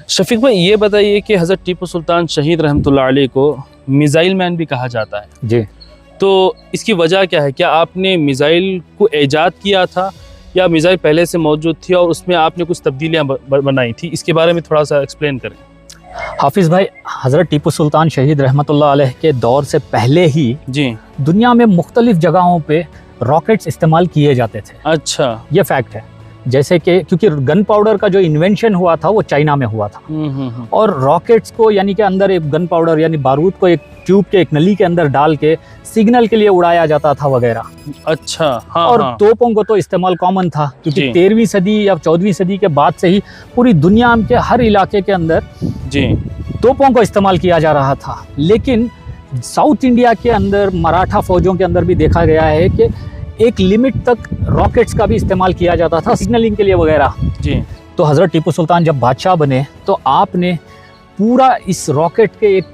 शफीक भाई, ये बताइए कि हज़रत टीपू सुल्तान शहीद रहमतुल्लाह अलैह को मिज़ाइल मैन भी कहा जाता है जी। तो इसकी वजह क्या है? क्या आपने मिज़ाइल को ईजाद किया था या मिज़ाइल पहले से मौजूद थी और उसमें आपने कुछ तब्दीलियाँ बनाई थी? इसके बारे में थोड़ा सा एक्सप्लेन करें। हाफिज़ भाई, हज़रत टीपू सुल्तान शहीद रहमतुल्लाह अलैह के दौर से पहले ही जी। दुनिया में मुख्तलिफ जगहों पे रॉकेट्स इस्तेमाल किए जाते थे। अच्छा। ये फैक्ट है। जैसे कि क्योंकि गन पाउडर का जो इन्वेंशन हुआ था वो चाइना में हुआ था और रॉकेट्स को यानी कि अंदर एक गन पाउडर यानी बारूद को एक ट्यूब के एक नली के अंदर डाल के सिग्नल के लिए उड़ाया जाता था वगैरह। अच्छा। हाँ, और हाँ। तोपों को तो इस्तेमाल कॉमन था क्योंकि जी। 13वीं सदी या 14वीं सदी के बाद से ही पूरी दुनिया के हर इलाके के अंदर जी तोपों को इस्तेमाल किया जा रहा था। लेकिन साउथ इंडिया के अंदर मराठा फौजों के अंदर भी देखा गया है कि एक लिमिट तक रॉकेट्स का भी इस्तेमाल किया जाता था सिग्नलिंग के लिए वगैरह। जी। तो हज़रत टीपू सुल्तान जब बादशाह बने तो आपने पूरा इस रॉकेट के एक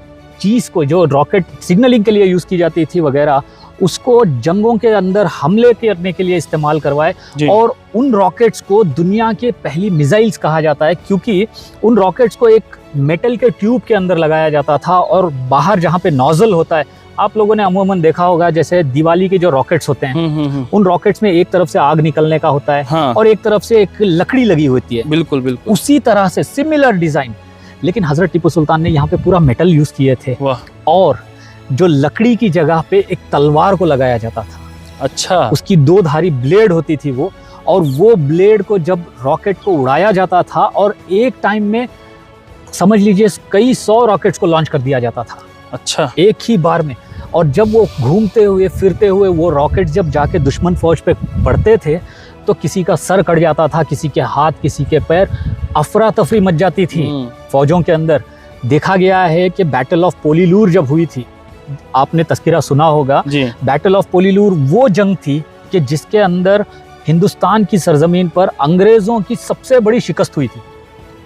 चीज़ को, जो रॉकेट सिग्नलिंग के लिए यूज़ की जाती थी वगैरह, उसको जंगों के अंदर हमले करने के लिए इस्तेमाल करवाए। और उन रॉकेट्स को दुनिया के पहली मिसाइल्स कहा जाता है क्योंकि उन रॉकेट्स को एक मेटल के ट्यूब के अंदर लगाया जाता था और बाहर जहाँ पे नोजल होता है, आप लोगों ने अमूमन देखा होगा जैसे दिवाली के जो रॉकेट्स होते हैं उन रॉकेट्स में एक तरफ से आग निकलने का होता है। हाँ। और एक तरफ से एक लकड़ी लगी होती है। बिल्कुल बिल्कुल उसी तरह से सिमिलर डिजाइन, लेकिन हज़रत टीपू सुल्तान ने यहाँ पे पूरा मेटल यूज किए थे। वाह। और जो लकड़ी की जगह पे एक तलवार को लगाया जाता था। अच्छा। उसकी 2 धारी ब्लेड होती थी वो, और वो ब्लेड को जब रॉकेट को उड़ाया जाता था और एक टाइम में समझ लीजिए कई 100 रॉकेट्स को लॉन्च कर दिया जाता था। अच्छा। एक ही बार में। और जब वो घूमते हुए फिरते हुए वो रॉकेट जब जाके दुश्मन फौज पे पड़ते थे तो किसी का सर कट जाता था, किसी के हाथ, किसी के पैर, अफरा तफरी मच जाती थी फौजों के अंदर। देखा गया है कि बैटल ऑफ पोलीलूर जब हुई थी, आपने तस्करा सुना होगा। बैटल ऑफ पोलीलूर वो जंग थी कि जिसके अंदर हिंदुस्तान की सरजमीन पर अंग्रेज़ों की सबसे बड़ी शिकस्त हुई थी।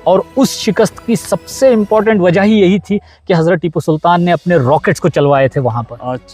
और उस शिकस्त की सबसे इम्पोर्टेंट वजह ही यही थी कि हज़रत टीपू सुल्तान ने अपने रॉकेट्स को चलवाए थे वहाँ पर।